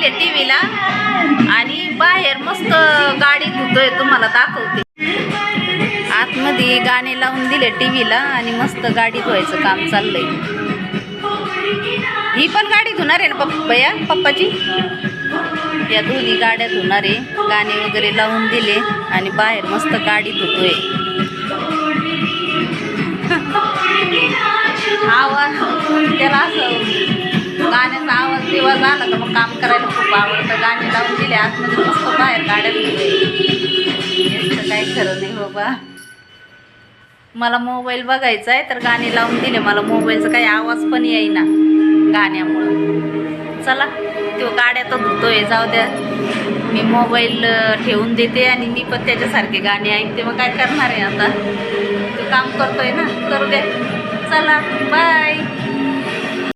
दिले टीव्हीला आणि बाहेर मस्त गाडी धुतोय, तुम्हाला दाखवते. आतमध्ये गाणे लावून दिले टीव्हीला आणि मस्त गाडी धुवायचं काम चाललंय. ही पण गाडी धुणार आहे ना पप्पा, पप्पाची. या दोन्ही गाड्या धुणार आहे, गाणे वगैरे लावून दिले आणि बाहेर मस्त गाडी धुतोय. आवाज त्याला असं गाण्याचा आवाज तेव्हा झाला तर मग काम करायला खूप आवडतं. गाणे लावून दिले आतमध्ये मस्त बाहेर गाड्या धुतोय. याचं काय खरं नाही बाबा. मला मोबाईल बघायचा आहे तर गाणे लावून दिले. मला मोबाईलचा काही आवाज पण येईना गाण्यामुळं. चला तो गाड्या तर धुतोय, जाऊ द्या. मी मोबाईल ठेवून देते आणि मी पण त्याच्यासारखे गाणे ऐकते. मग काय करणार आहे आता, तो काम करतोय ना, करू द्या. चला बाय.